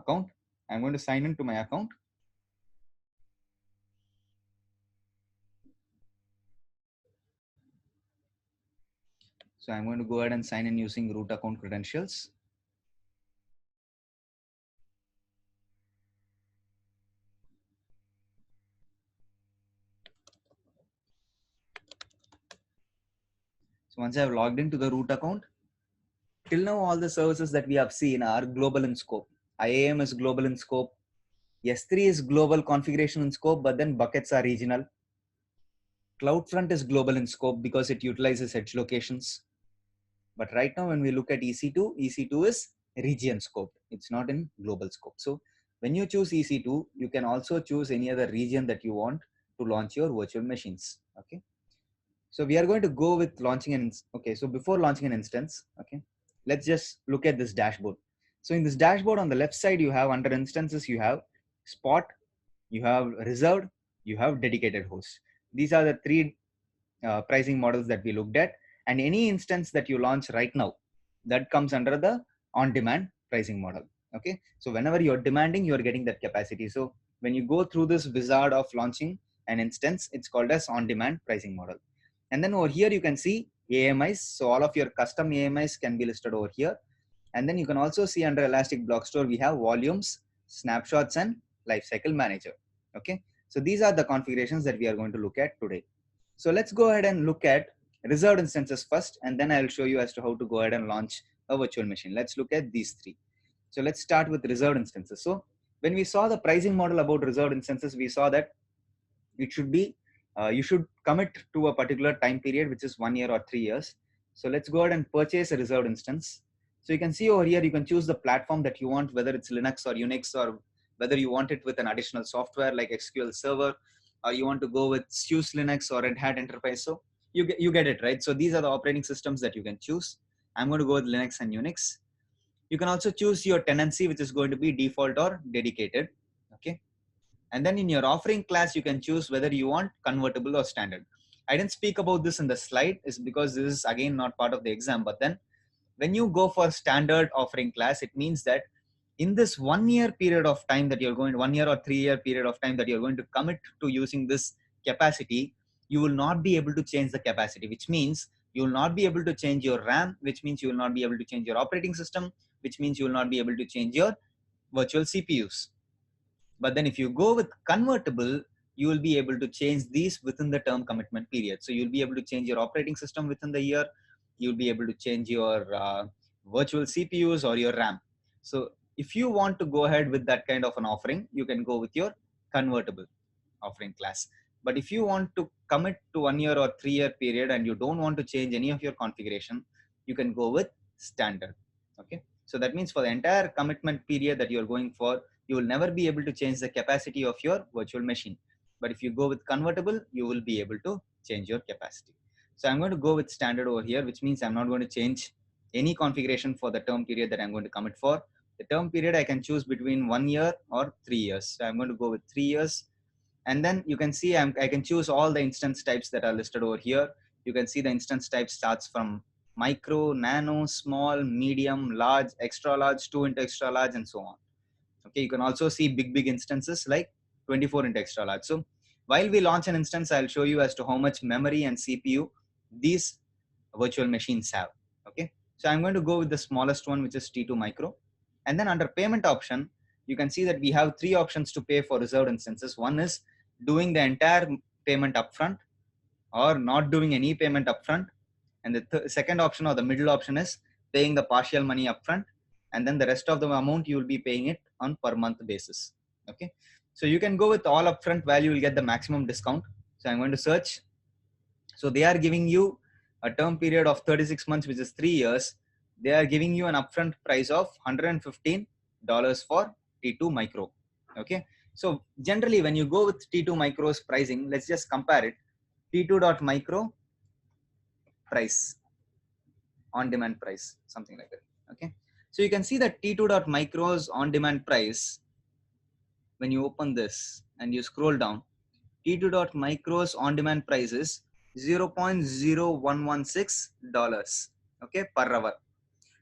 account. I'm going to sign into my account. So I'm going to go ahead and sign in using root account credentials. So once I've logged into the root account, till now all the services that we have seen are global in scope. IAM is global in scope. S3 is global configuration in scope, but then buckets are regional. CloudFront is global in scope because it utilizes edge locations. But right now, when we look at EC2, EC2 is region scope. It's not in global scope. So when you choose EC2, you can also choose any other region that you want to launch your virtual machines. Okay. So we are going to go with launching an, okay. So before launching an instance, okay, let's just look at this dashboard. So in this dashboard on the left side, you have under instances, you have spot, you have reserved, you have dedicated host. These are the three pricing models that we looked at, and any instance that you launch right now, that comes under the on-demand pricing model. Okay, so whenever you're demanding, you're getting that capacity. So when you go through this wizard of launching an instance, it's called as on-demand pricing model. And then over here you can see AMIs. So all of your custom AMIs can be listed over here. And then you can also see under Elastic Block Store, we have volumes, snapshots, and lifecycle manager. Okay, so these are the configurations that we are going to look at today. So let's go ahead and look at reserved instances first, and then I'll show you as to how to go ahead and launch a virtual machine. Let's look at these three. So let's start with reserved instances. So when we saw the pricing model about reserved instances, we saw that it should be, you should commit to a particular time period, which is 1 year or 3 years. So let's go ahead and purchase a reserved instance. So you can see over here, you can choose the platform that you want, whether it's Linux or Unix, or whether you want it with an additional software like SQL Server, or you want to go with SUSE Linux or Red Hat Enterprise. So you get it, right? So these are the operating systems that you can choose. I'm going to go with Linux and Unix. You can also choose your tenancy, which is going to be default or dedicated. Okay. And then in your offering class, you can choose whether you want convertible or standard. I didn't speak about this in the slide, is because this is again not part of the exam. But then when you go for standard offering class, it means that in this 1 year period of time that you're going, 1 year or 3 year period of time that you're going to commit to using this capacity, you will not be able to change the capacity, which means you will not be able to change your RAM, which means you will not be able to change your operating system, which means you will not be able to change your virtual CPUs. But then if you go with convertible, you will be able to change these within the term commitment period. So you'll be able to change your operating system within the year. You'll be able to change your virtual CPUs or your RAM. So if you want to go ahead with that kind of an offering, you can go with your convertible offering class. But if you want to commit to 1 year or 3 year period and you don't want to change any of your configuration, you can go with standard. Okay. So that means for the entire commitment period that you're going for, you will never be able to change the capacity of your virtual machine. But if you go with convertible, you will be able to change your capacity. So I'm going to go with standard over here, which means I'm not going to change any configuration for the term period that I'm going to commit for. The term period I can choose between 1 year or 3 years. So I'm going to go with 3 years. And then you can see I can choose all the instance types that are listed over here. You can see the instance type starts from micro, nano, small, medium, large, extra large, 2 into extra large, and so on. Okay, you can also see big instances like 24 into extra large. So while we launch an instance, I'll show you as to how much memory and CPU these virtual machines have. Okay, so I'm going to go with the smallest one, which is T2 micro. And then under payment option, you can see that we have 3 options to pay for reserved instances. One is doing the entire payment upfront, or not doing any payment upfront. And the second option, or the middle option, is paying the partial money upfront, and then the rest of the amount you will be paying it on per month basis. Okay, so you can go with all upfront value, you will get the maximum discount. So I'm going to search. So they are giving you a term period of 36 months, which is 3 years. They are giving you an upfront price of $115 for T2 micro. Okay, so generally when you go with T2 micro's pricing, let's just compare it. T2.micro price, on demand price, something like that. Okay, so you can see that T2.micro's on demand price, when you open this and you scroll down, T2.micro's on demand price is $0.0116, okay, per hour.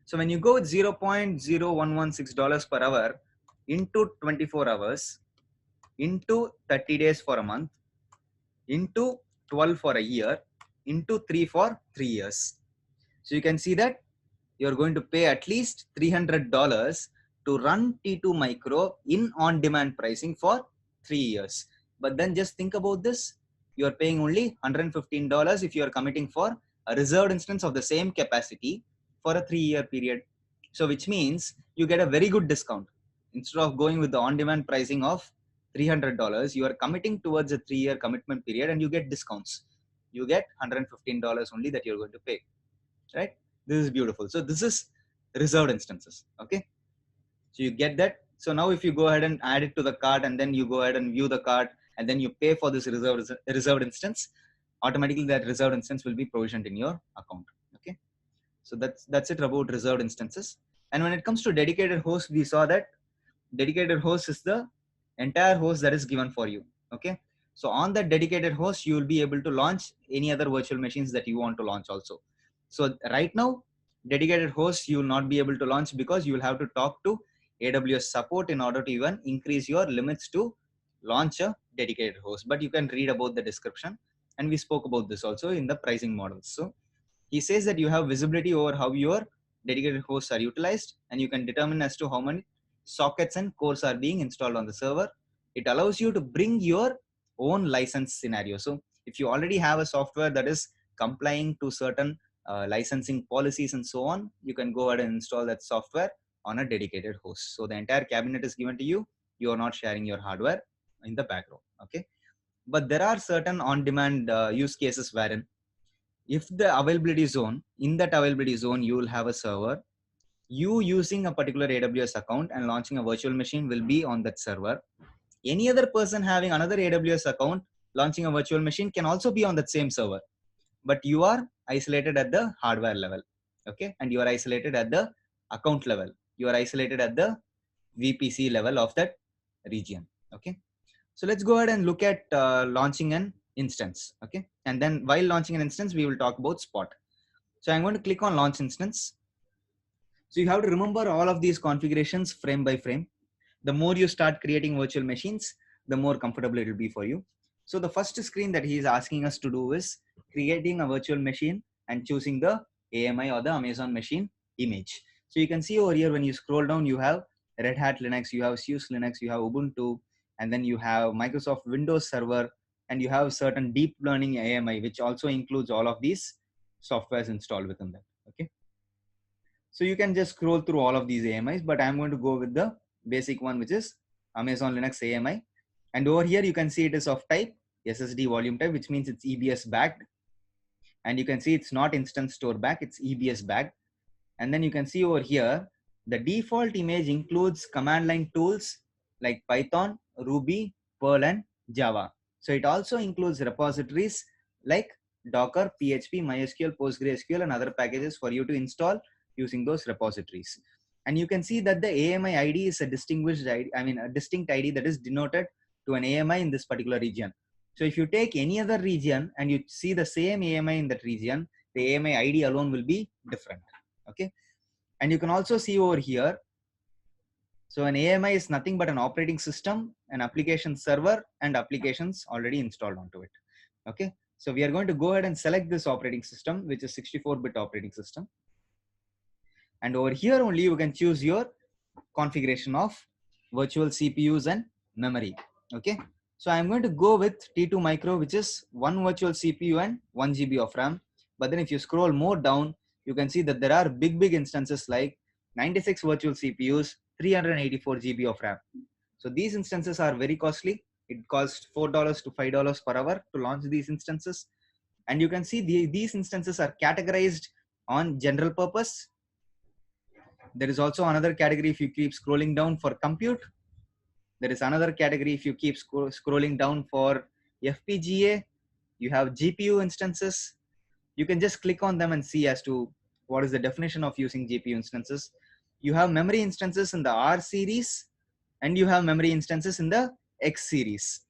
So when you go with $0.0116 per hour, into 24 hours into 30 days for a month into 12 for a year into 3 for 3 years. So you can see that you're going to pay at least $300 to run T2 Micro in on-demand pricing for 3 years. But then just think about this. You're paying only $115 if you're committing for a reserved instance of the same capacity for a 3-year period. So which means you get a very good discount. Instead of going with the on-demand pricing of $300, you are committing towards a 3-year commitment period and you get discounts. You get $115 only that you're going to pay, right? This is beautiful. So this is reserved instances. Okay. So you get that. So now if you go ahead and add it to the cart and then you go ahead and view the cart and then you pay for this reserved instance, automatically that reserved instance will be provisioned in your account. Okay. So that's it about reserved instances. And when it comes to dedicated host, we saw that dedicated host is the entire host that is given for you. Okay. So on that dedicated host, you will be able to launch any other virtual machines that you want to launch also. So right now, dedicated hosts you will not be able to launch because you will have to talk to AWS support in order to even increase your limits to launch a dedicated host. But you can read about the description, and we spoke about this also in the pricing models. So he says that you have visibility over how your dedicated hosts are utilized, and you can determine as to how many sockets and cores are being installed on the server. It allows you to bring your own license scenario. So if you already have a software that is complying to certain licensing policies and so on, you can go ahead and install that software on a dedicated host. So the entire cabinet is given to you. You are not sharing your hardware in the background. Okay. But there are certain on-demand use cases wherein if the availability zone, in that availability zone, you will have a server. You using a particular AWS account and launching a virtual machine will be on that server. Any other person having another AWS account launching a virtual machine can also be on that same server, but you are isolated at the hardware level. Okay. And you are isolated at the account level. You are isolated at the VPC level of that region. Okay. So let's go ahead and look at launching an instance. Okay. And then while launching an instance, we will talk about Spot. So I'm going to click on launch instance. So you have to remember all of these configurations frame by frame. The more you start creating virtual machines, the more comfortable it will be for you. So the first screen that he is asking us to do is creating a virtual machine and choosing the AMI or the Amazon machine image. So you can see over here, when you scroll down, you have Red Hat Linux, you have SUSE Linux, you have Ubuntu, and then you have Microsoft Windows Server, and you have certain deep learning AMI, which also includes all of these softwares installed within that. Okay. So you can just scroll through all of these AMIs, but I'm going to go with the basic one, which is Amazon Linux AMI. And over here, you can see it is of type SSD volume type, which means it's EBS backed. And you can see it's not instant store back, it's EBS backed. And then you can see over here, the default image includes command line tools like Python, Ruby, Perl, and Java. So it also includes repositories like Docker, PHP, MySQL, PostgreSQL, and other packages for you to install using those repositories. And you can see that the AMI ID is a distinguished ID, a distinct ID that is denoted to an AMI in this particular region. So if you take any other region and you see the same AMI in that region, the AMI ID alone will be different. Okay. And you can also see over here, so an AMI is nothing but an operating system, an application server, and applications already installed onto it. Okay. So we are going to go ahead and select this operating system, which is 64-bit operating system. And over here only you can choose your configuration of virtual CPUs and memory. Okay. So I'm going to go with T2 Micro, which is one virtual CPU and 1 GB of RAM. But then if you scroll more down, you can see that there are big instances like 96 virtual CPUs, 384 GB of RAM. So these instances are very costly. It costs $4 to $5 per hour to launch these instances. And you can see these instances are categorized on general purpose. There is also another category if you keep scrolling down for compute. There is another category if you keep scrolling down for FPGA. You have GPU instances. You can just click on them and see as to what is the definition of using GPU instances. You have memory instances in the R series, and you have memory instances in the X series.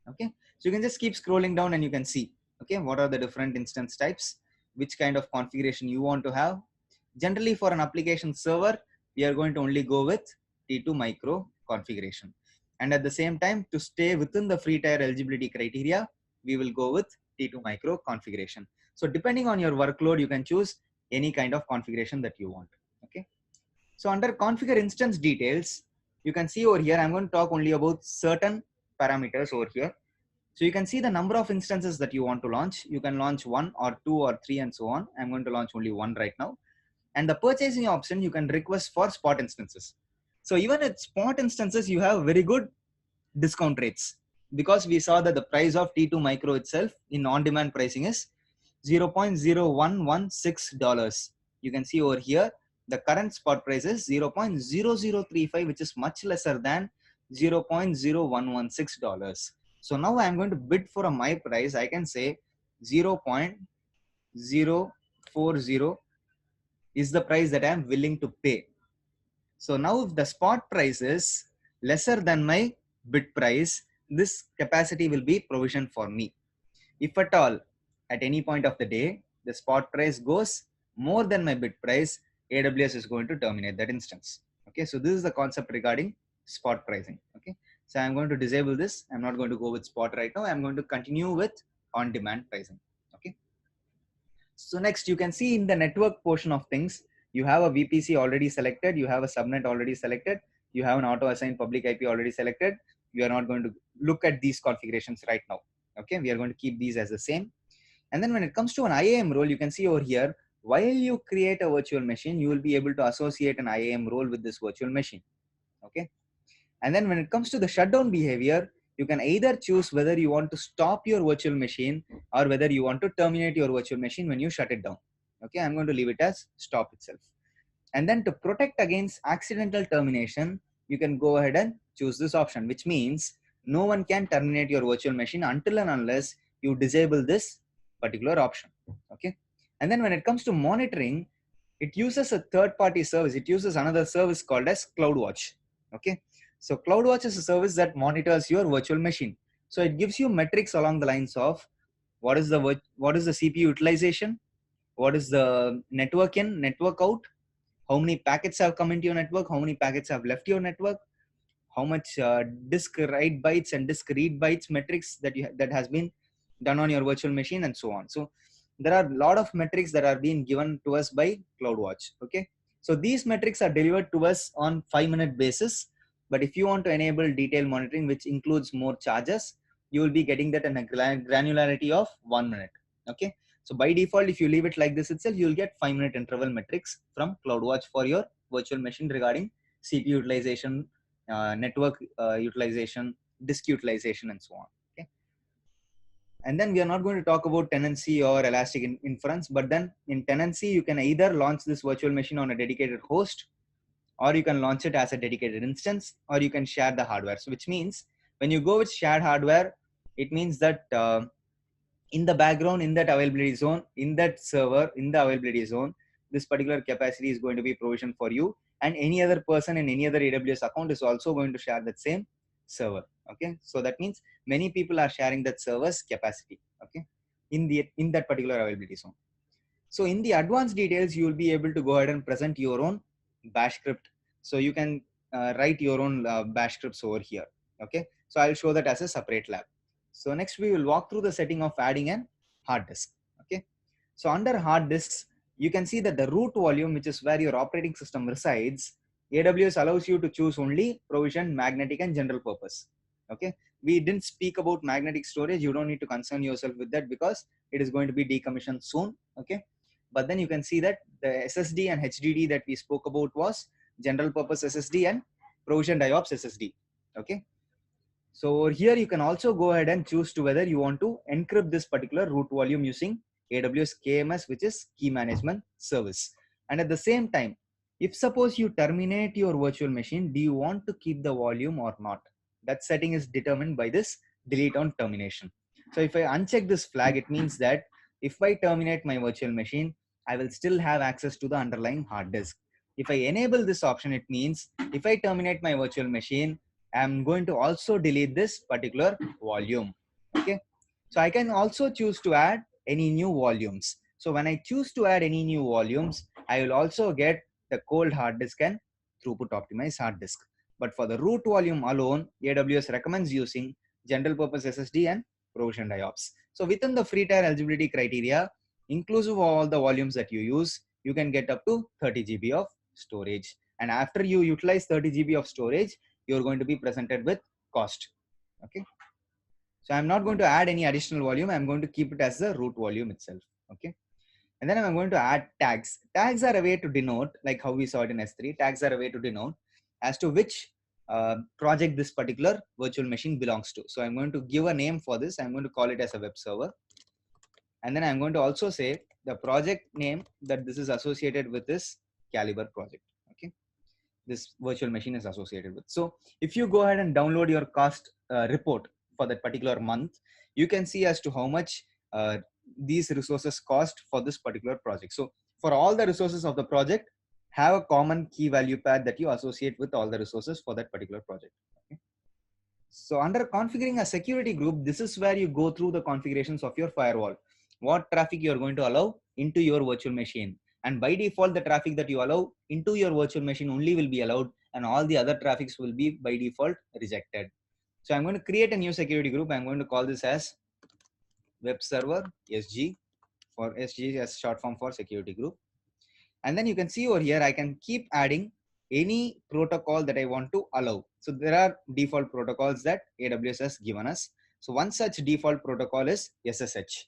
Okay, so you can just keep scrolling down and you can see, okay, what are the different instance types, which kind of configuration you want to have. Generally for an application server, we are going to only go with T2 micro configuration. And at the same time, to stay within the free tier eligibility criteria, we will go with T2 micro configuration. So depending on your workload, you can choose any kind of configuration that you want. Okay. So under configure instance details, you can see over here, I'm going to talk only about certain parameters over here. So you can see the number of instances that you want to launch. You can launch 1 or 2 or 3 and so on. I'm going to launch only 1 right now. And the purchasing option, you can request for spot instances. So even at spot instances, you have very good discount rates, because we saw that the price of T2 micro itself in on-demand pricing is $0.0116. You can see over here, the current spot price is 0.0035, which is much lesser than $0.0116. So now I'm going to bid for my price. I can say 0.040 is the price that I am willing to pay. So now if the spot price is lesser than my bid price, this capacity will be provisioned for me. If at all, at any point of the day, the spot price goes more than my bid price, AWS is going to terminate that instance. Okay, so this is the concept regarding spot pricing. Okay, so I'm going to disable this. I'm not going to go with spot right now. I'm going to continue with on-demand pricing. Okay. So next, you can see in the network portion of things, you have a VPC already selected, you have a subnet already selected, you have an auto assigned public IP already selected. We are not going to look at these configurations right now. Okay, we are going to keep these as the same. And then when it comes to an IAM role, you can see over here, while you create a virtual machine, you will be able to associate an IAM role with this virtual machine. Okay. And then when it comes to the shutdown behavior, you can either choose whether you want to stop your virtual machine or whether you want to terminate your virtual machine when you shut it down. Okay, I'm going to leave it as stop itself. And then to protect against accidental termination, you can go ahead and choose this option, which means no one can terminate your virtual machine until and unless you disable this particular option. Okay. And then when it comes to monitoring, it uses a third-party service. It uses another service called as CloudWatch. Okay. So CloudWatch is a service that monitors your virtual machine. So it gives you metrics along the lines of what is the CPU utilization, what is the network in, network out, how many packets have come into your network, how many packets have left your network, how much disk write bytes and disk read bytes metrics that has been done on your virtual machine, and so on. So there are a lot of metrics that are being given to us by CloudWatch. Okay, so these metrics are delivered to us on 5-minute basis. But if you want to enable detailed monitoring, which includes more charges, you will be getting that in a granularity of 1 minute. Okay, so by default, if you leave it like this itself, you will get 5-minute interval metrics from CloudWatch for your virtual machine regarding CPU utilization, network utilization, disk utilization, and so on. Okay. And then we are not going to talk about tenancy or elastic inference, but then in tenancy, you can either launch this virtual machine on a dedicated host, or you can launch it as a dedicated instance, or you can share the hardware. So which means when you go with shared hardware, it means that in the background, in that availability zone, in that server, in the availability zone, this particular capacity is going to be provisioned for you, and any other person in any other AWS account is also going to share that same server. Okay, so that means many people are sharing that server's capacity. Okay, in that particular availability zone. So in the advanced details, you will be able to go ahead and present your own bash script. So you can write your own bash scripts over here. Okay, so I'll show that as a separate lab. So next we will walk through the setting of adding an hard disk. Okay, so under hard disks, you can see that the root volume, which is where your operating system resides, AWS allows you to choose only provision, magnetic, and general purpose. Okay, we didn't speak about magnetic storage. You don't need to concern yourself with that because it is going to be decommissioned soon. Okay, but then you can see that the SSD and HDD that we spoke about was general purpose SSD and provision IOPS SSD. Okay, so over here you can also go ahead and choose to whether you want to encrypt this particular root volume using AWS KMS, which is key management service. And at the same time, if suppose you terminate your virtual machine, do you want to keep the volume or not? That setting is determined by this delete on termination. So if I uncheck this flag, it means that if I terminate my virtual machine, I will still have access to the underlying hard disk. If I enable this option, it means if I terminate my virtual machine, I'm going to also delete this particular volume. Okay, so I can also choose to add any new volumes. So when I choose to add any new volumes, I will also get the cold hard disk and throughput optimized hard disk. But for the root volume alone, AWS recommends using general purpose SSD and provisioned IOPS. So within the free tier eligibility criteria, inclusive of all the volumes that you use, you can get up to 30 GB of storage. And after you utilize 30 GB of storage, you're going to be presented with cost. Okay. So I'm not going to add any additional volume. I'm going to keep it as the root volume itself. Okay. And then I'm going to add tags. Tags are a way to denote, like how we saw it in S3, tags are a way to denote as to which project this particular virtual machine belongs to. So I'm going to give a name for this. I'm going to call it as a web server. And then I'm going to also say the project name that this is associated with this Caliber project. Okay. This virtual machine is associated with. So if you go ahead and download your cost report for that particular month, you can see as to how much these resources cost for this particular project. So for all the resources of the project, have a common key value pair that you associate with all the resources for that particular project. Okay. So under configuring a security group, this is where you go through the configurations of your firewall. What traffic you are going to allow into your virtual machine. And by default, the traffic that you allow into your virtual machine only will be allowed, and all the other traffics will be by default rejected. So I'm going to create a new security group. I'm going to call this as web server SG, for SG as short form for security group. And then you can see over here, I can keep adding any protocol that I want to allow. So there are default protocols that AWS has given us. So one such default protocol is SSH.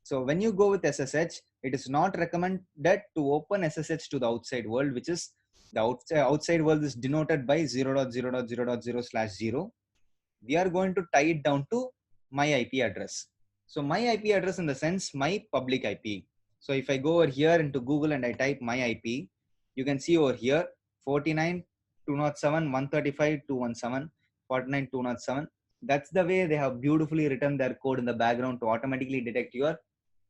So when you go with SSH, it is not recommended to open SSH to the outside world, which is the outside world is denoted by 0.0.0.0/0. We are going to tie it down to my IP address. So my IP address in the sense my public IP. So if I go over here into Google and I type my IP, you can see over here 49.207.135.217, 49.207. That's the way they have beautifully written their code in the background to automatically detect your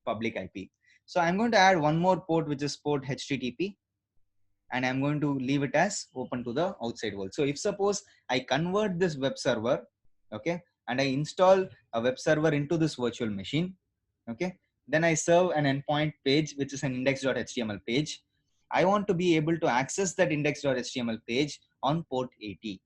public IP. So I'm going to add one more port, which is port HTTP, and I'm going to leave it as open to the outside world. So if suppose I convert this web server, okay, and I install a web server into this virtual machine, okay, then I serve an endpoint page, which is an index.html page. I want to be able to access that index.html page on port 80.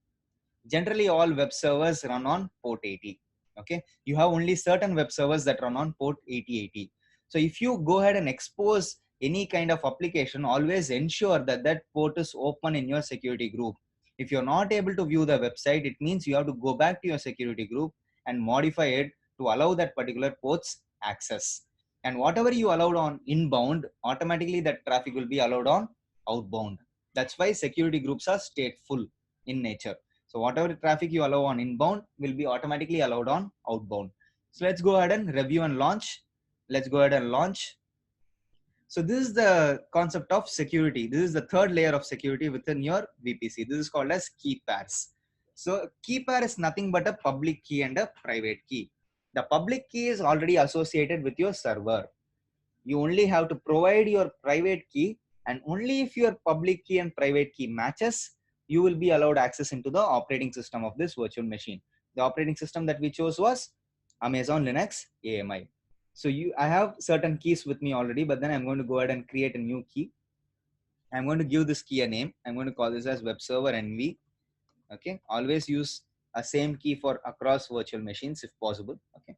Generally, all web servers run on port 80. Okay, you have only certain web servers that run on port 8080. So if you go ahead and expose any kind of application, always ensure that that port is open in your security group. If you're not able to view the website, it means you have to go back to your security group and modify it to allow that particular port's access. And whatever you allowed on inbound, automatically that traffic will be allowed on outbound. That's why security groups are stateful in nature. So whatever traffic you allow on inbound will be automatically allowed on outbound. So let's go ahead and review and launch. Let's go ahead and launch. So this is the concept of security. This is the third layer of security within your VPC. This is called as key pairs. So key pair is nothing but a public key and a private key. The public key is already associated with your server. You only have to provide your private key, and only if your public key and private key matches, you will be allowed access into the operating system of this virtual machine. The operating system that we chose was Amazon Linux AMI. So I have certain keys with me already, but then I'm going to go ahead and create a new key. I'm going to give this key a name. I'm going to call this as web server NV. Okay. Always use a same key for across virtual machines if possible. Okay.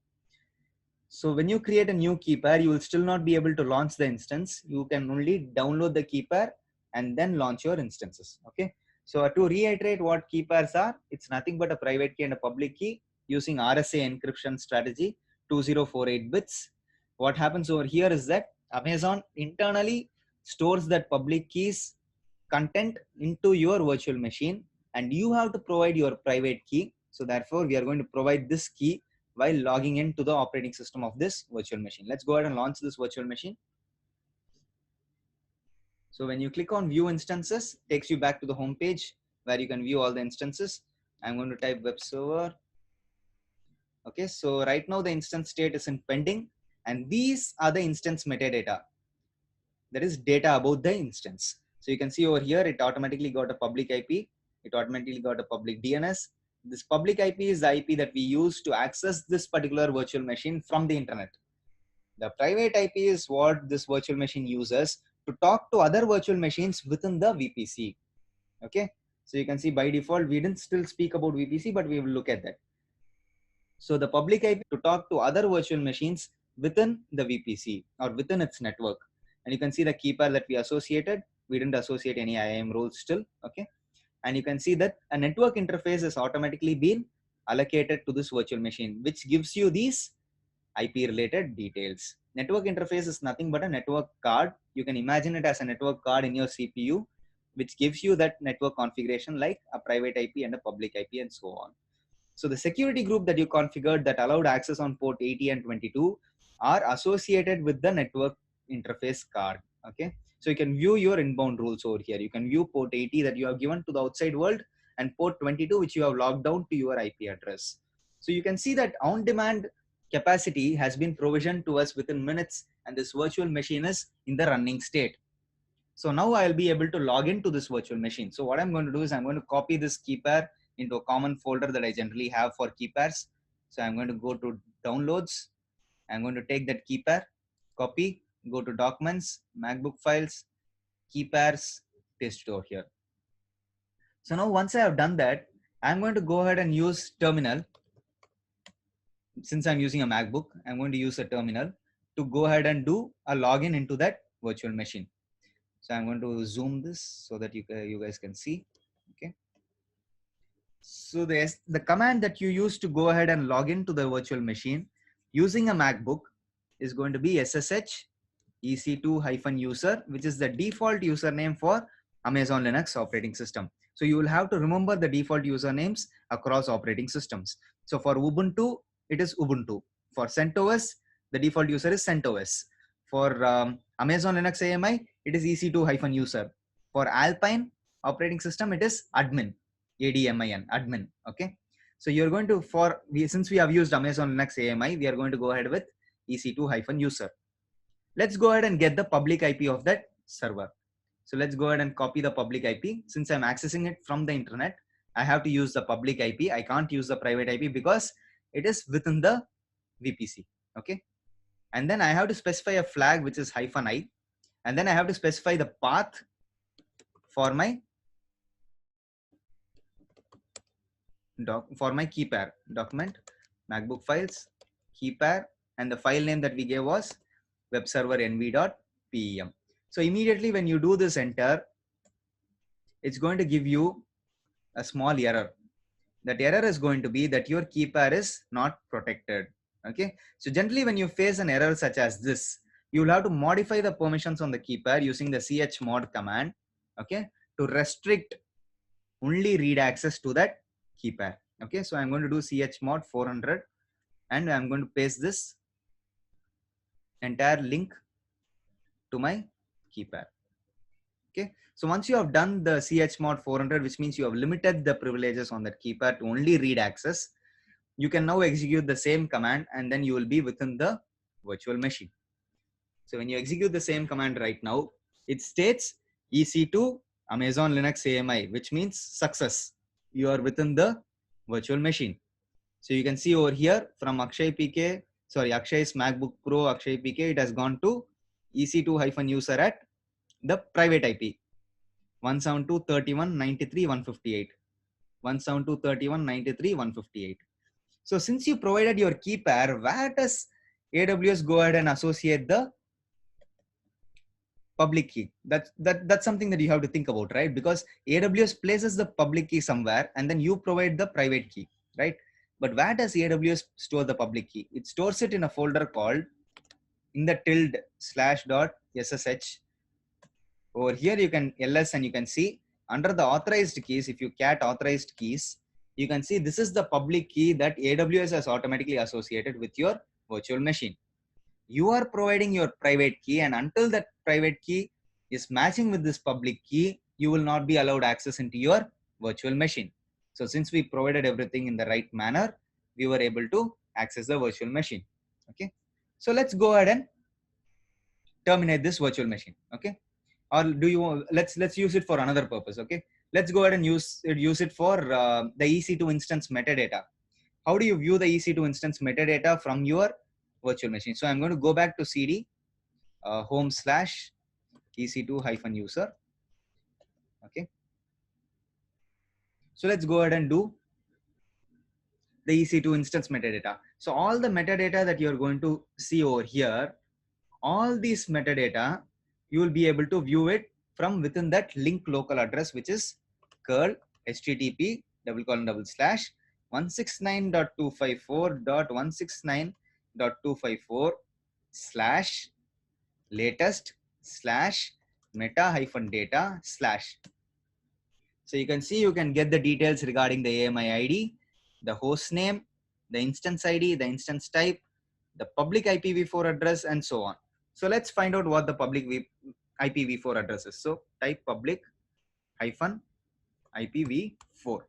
So when you create a new key pair, you will still not be able to launch the instance. You can only download the key pair and then launch your instances. Okay. So to reiterate what key pairs are, it's nothing but a private key and a public key using RSA encryption strategy, 2048 bits. What happens over here is that Amazon internally stores that public keys content into your virtual machine, and you have to provide your private key. So therefore, we are going to provide this key while logging into the operating system of this virtual machine. Let's go ahead and launch this virtual machine. So when you click on view instances, it takes you back to the home page where you can view all the instances. I'm going to type web server. Okay, so right now the instance state is in pending, and these are the instance metadata. That is data about the instance. So you can see over here, it automatically got a public IP. It automatically got a public DNS. This public IP is the IP that we use to access this particular virtual machine from the internet. The private IP is what this virtual machine uses to talk to other virtual machines within the VPC. Okay. So you can see by default, we didn't still speak about VPC, but we will look at that. So the public IP to talk to other virtual machines within the VPC or within its network. And you can see the key pair that we associated. We didn't associate any IAM roles still. Okay. And you can see that a network interface is automatically been allocated to this virtual machine, which gives you these IP related details. Network interface is nothing but a network card. You can imagine it as a network card in your CPU, which gives you that network configuration like a private IP and a public IP and so on. So the security group that you configured that allowed access on port 80 and 22 are associated with the network interface card. Okay. So you can view your inbound rules over here. You can view port 80 that you have given to the outside world and port 22 which you have logged down to your IP address. So you can see that on-demand capacity has been provisioned to us within minutes, and this virtual machine is in the running state. So now I'll be able to log into this virtual machine. So what I'm going to do is I'm going to copy this key pair into a common folder that I generally have for key pairs. So I'm going to go to downloads. I'm going to take that key pair, copy, go to documents, MacBook files, key pairs, paste it over here. So now once I have done that, I'm going to go ahead and use terminal. Since I'm using a MacBook, I'm going to use a terminal to go ahead and do a login into that virtual machine. So I'm going to zoom this so that you guys can see. Okay. So the command that you use to go ahead and log into the virtual machine using a MacBook is going to be SSH EC2-user, which is the default username for Amazon Linux operating system. So you will have to remember the default usernames across operating systems. So for Ubuntu, it is Ubuntu. For CentOS, the default user is CentOS. For Amazon Linux AMI, it is EC2-user. For Alpine operating system, it is admin, ADMIN, admin. Okay. So you're going to, since we have used Amazon Linux AMI, we are going to go ahead with EC2-user. Let's go ahead and get the public IP of that server. So let's go ahead and copy the public IP. Since I'm accessing it from the internet, I have to use the public IP. I can't use the private IP because it is within the VPC. Okay. And then I have to specify a flag, which is -i. And then I have to specify the path for my key pair document, MacBook files, key pair, and the file name that we gave was web server nv.pem. So immediately when you do this enter, it's going to give you a small error. That error is going to be that your key pair is not protected. Okay. So generally when you face an error such as this, you will have to modify the permissions on the key pair using the chmod command. Okay. To restrict only read access to that key pair. Okay. So I'm going to do chmod 400 and I'm going to paste this entire link to my key pair. Okay. So once you have done the chmod 400, which means you have limited the privileges on that key pair to only read access, you can now execute the same command and then you will be within the virtual machine. So when you execute the same command right now, it states EC2 Amazon Linux AMI, which means success. You are within the virtual machine. So you can see over here from Akshay's MacBook Pro, Akshay PK, it has gone to EC2-user at the private IP 172.31.93.158. 172.31.93.158. So since you provided your key pair, where does AWS go ahead and associate the public key? That's something that you have to think about, right? Because AWS places the public key somewhere and then you provide the private key, right? But where does AWS store the public key? It stores it in a folder called in the //.ssh. Over here you can ls and you can see under the authorized keys, if you cat authorized keys, you can see this is the public key that AWS has automatically associated with your virtual machine. You are providing your private key, and until that private key is matching with this public key, you will not be allowed access into your virtual machine. So since we provided everything in the right manner, we were able to access the virtual machine. Okay. So let's go ahead and terminate this virtual machine. Okay. Or do you let's use it for another purpose. Okay. Let's go ahead and use it for the EC2 instance metadata. How do you view the EC2 instance metadata from your virtual machine? So I'm going to go back to CD home/EC2-user. Okay. So let's go ahead and do the EC2 instance metadata. So all the metadata that you're going to see over here, all these metadata, you will be able to view it from within that link local address, which is curl http // 169.254.169.254 slash latest slash meta-data slash. So you can see, you can get the details regarding the AMI ID, the host name, the instance ID, the instance type, the public IPv4 address, and so on. So let's find out what the public IPv4 address is. So type public hyphen IPv4,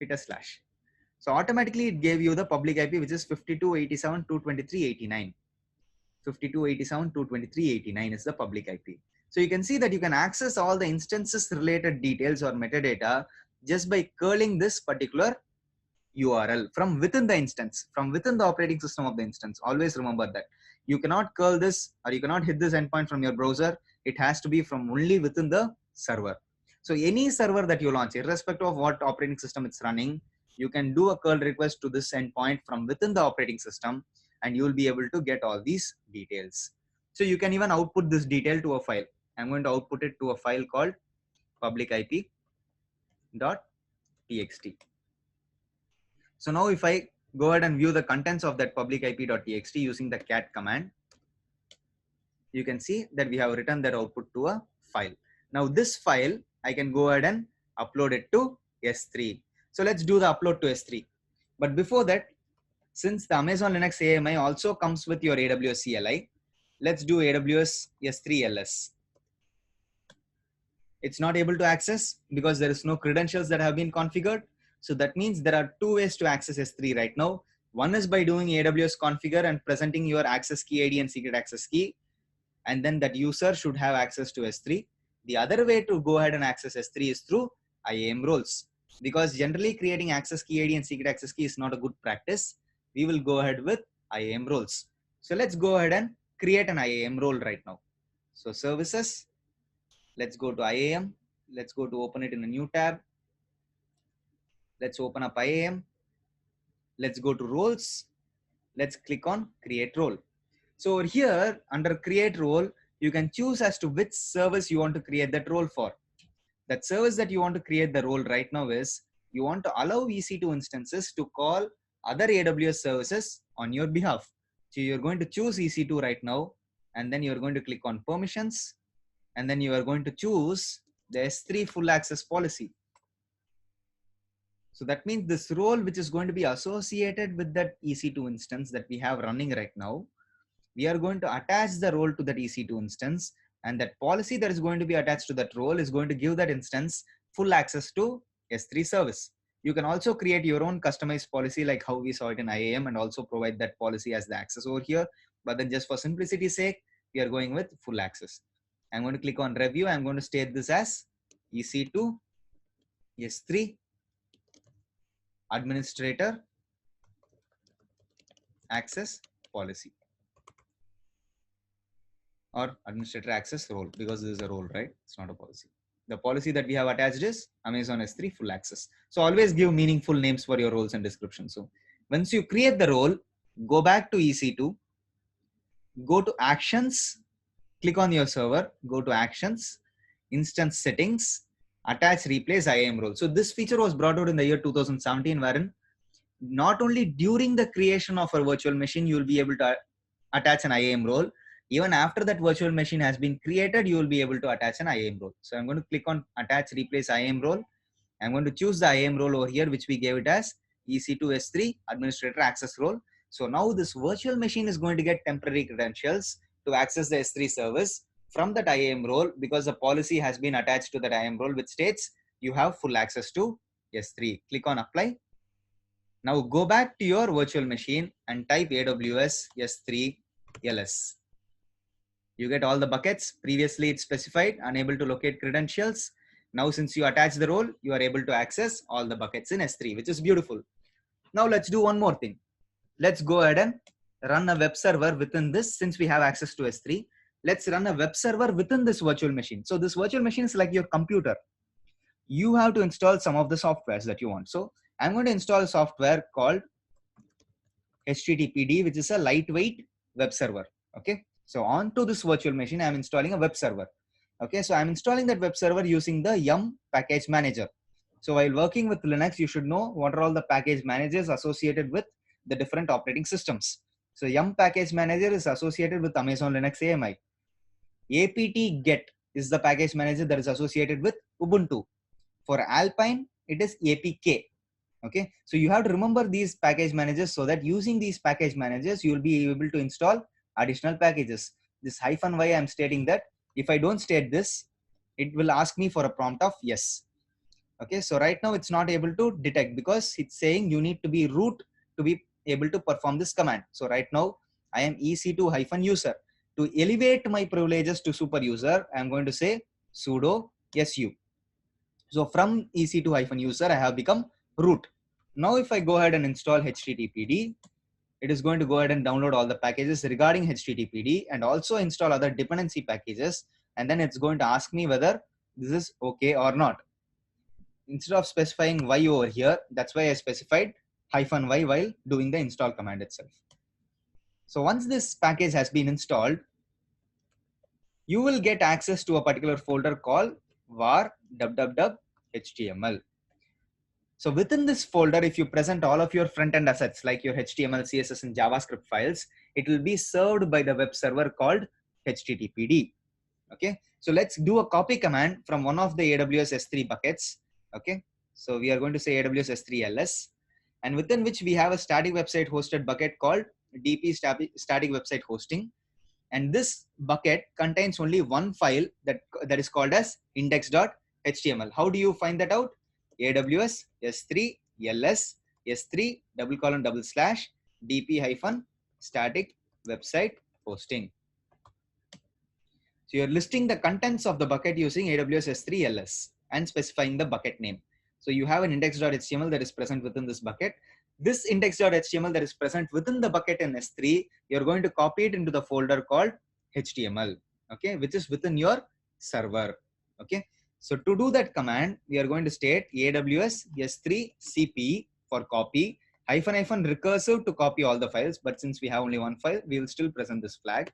hit a slash. So automatically it gave you the public IP, which is 52.87.223.89. 52.87.223.89 is the public IP. So you can see that you can access all the instances related details or metadata just by curling this particular URL from within the instance, from within the operating system of the instance. Always remember that. You cannot curl this or you cannot hit this endpoint from your browser. It has to be from only within the server. So any server that you launch, irrespective of what operating system it's running, you can do a curl request to this endpoint from within the operating system, and you will be able to get all these details. So you can even output this detail to a file. I'm going to output it to a file called publicip.txt. So now if I go ahead and view the contents of that publicip.txt using the cat command, you can see that we have written that output to a file. Now this file, I can go ahead and upload it to S3. So let's do the upload to S3. But before that, since the Amazon Linux AMI also comes with your AWS CLI, let's do AWS S3 LS. It's not able to access because there is no credentials that have been configured. So that means there are two ways to access S3 right now. One is by doing AWS configure and presenting your access key ID and secret access key, and then that user should have access to S3. The other way to go ahead and access S3 is through IAM roles, because generally creating access key ID and secret access key is not a good practice. We will go ahead with IAM roles. So let's go ahead and create an IAM role right now. So services, let's go to IAM. Let's go to open it in a new tab. Let's open up IAM. Let's go to roles. Let's click on create role. So over here under create role, you can choose as to which service you want to create that role for. That service that you want to create the role right now is, you want to allow EC2 instances to call other AWS services on your behalf. So you're going to choose EC2 right now, and then you're going to click on permissions, and then you are going to choose the S3 full access policy. So that means this role which is going to be associated with that EC2 instance that we have running right now, we are going to attach the role to that EC2 instance, and that policy that is going to be attached to that role is going to give that instance full access to S3 service. You can also create your own customized policy like how we saw it in IAM, and also provide that policy as the access over here. But then just for simplicity's sake, we are going with full access. I'm going to click on review. I'm going to state this as EC2 S3 administrator access policy, or administrator access role, because this is a role, right? It's not a policy. The policy that we have attached is Amazon S3 full access. So always give meaningful names for your roles and descriptions. So once you create the role, go back to EC2, go to actions, click on your server, go to actions, instance settings, attach replace IAM role. So this feature was brought out in the year 2017, wherein not only during the creation of a virtual machine, you will be able to attach an IAM role. Even after that virtual machine has been created, you will be able to attach an IAM role. So I'm going to click on attach replace IAM role. I'm going to choose the IAM role over here, which we gave it as EC2 S3 administrator access role. So now this virtual machine is going to get temporary credentials to access the S3 service from that IAM role, because the policy has been attached to that IAM role, which states you have full access to S3. Click on apply. Now go back to your virtual machine and type AWS S3 LS. You get all the buckets. Previously it's specified unable to locate credentials. Now since you attach the role, you are able to access all the buckets in S3, which is beautiful. Now let's do one more thing. Let's go ahead and run a web server within this. Since we have access to S3, let's run a web server within this virtual machine. So this virtual machine is like your computer. you have to install some of the softwares that you want. So I'm going to install a software called HTTPD, which is a lightweight web server. Okay. So onto this virtual machine, I'm installing a web server. Okay. So I'm installing that web server using the yum package manager. So while working with Linux, you should know what are all the package managers associated with the different operating systems. So yum package manager is associated with Amazon Linux AMI. apt-get is the package manager that is associated with Ubuntu. For Alpine, it is apk. Okay, so you have to remember these package managers so that using these package managers, you will be able to install additional packages. This -y I'm stating that if I don't state this, it will ask me for a prompt of yes. Okay, so right now it's not able to detect because it's saying you need to be root to be able to perform this command. So right now I am EC2-user. To elevate my privileges to super user, I'm going to say sudo su. So from EC2-user, I have become root. Now if I go ahead and install HTTPD, it is going to go ahead and download all the packages regarding HTTPD and also install other dependency packages. And then it's going to ask me whether this is okay or not. Instead of specifying y over here, that's why I specified -y while doing the install command itself. So once this package has been installed, you will get access to a particular folder called var www.html. So within this folder, if you present all of your front-end assets like your HTML, CSS, and JavaScript files, it will be served by the web server called HTTPD. Okay, so let's do a copy command from one of the AWS S3 buckets. Okay, so we are going to say AWS S3 ls, and within which we have a static website hosted bucket called DP static website hosting. And this bucket contains only one file that is called as index.html. How do you find that out? AWS S3 ls S3 // DP static website hosting. So you're listing the contents of the bucket using AWS S3 ls and specifying the bucket name. So you have an index.html that is present within this bucket. This index.html that is present within the bucket in S3, you're going to copy it into the folder called HTML, okay, which is within your server. Okay, so to do that command, we are going to state AWS S3 CP for copy -- recursive to copy all the files. But since we have only one file, we will still present this flag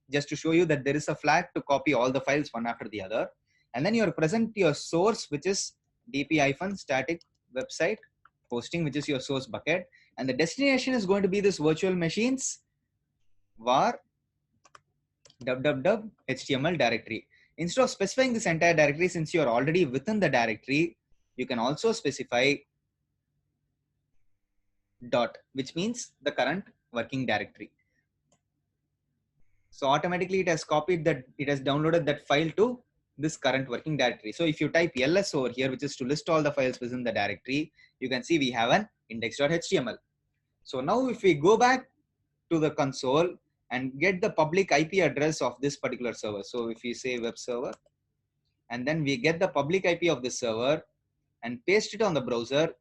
just to show you that there is a flag to copy all the files one after the other. And then you present your source, which is DP static website hosting, which is your source bucket. And the destination is going to be this virtual machines var www.html directory. Instead of specifying this entire directory, since you are already within the directory, you can also specify dot, which means the current working directory. So automatically it has copied that, it has downloaded that file to this current working directory. So if you type ls over here, which is to list all the files within the directory, you can see we have an index.html. So now if we go back to the console and get the public IP address of this particular server. So if we say web server, and then we get the public IP of this server and paste it on the browser,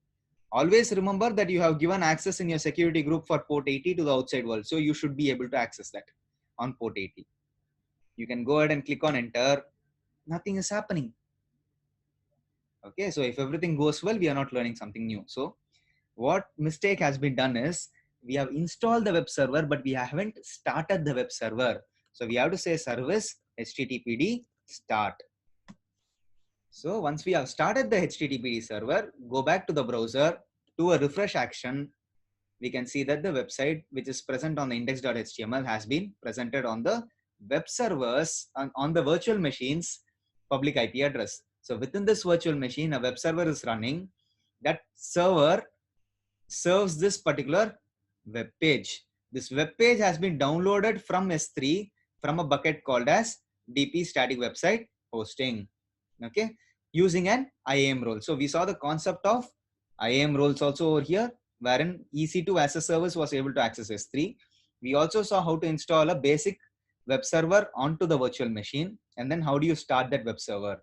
always remember that you have given access in your security group for port 80 to the outside world. So you should be able to access that on port 80. You can go ahead and click on enter. Nothing is happening. Okay, so if everything goes well, we are not learning something new. So what mistake has been done is we have installed the web server, but we haven't started the web server. So we have to say service HTTPD start. So once we have started the HTTPD server, go back to the browser, do a refresh action. We can see that the website which is present on the index.html has been presented on the web servers on the virtual machine's public IP address. So within this virtual machine, a web server is running. That server serves this particular web page. This web page has been downloaded from S3 from a bucket called as DP static website hosting. Okay, using an IAM role. So we saw the concept of IAM roles also over here, wherein EC2 as a service was able to access S3. We also saw how to install a basic web server onto the virtual machine, and then how do you start that web server.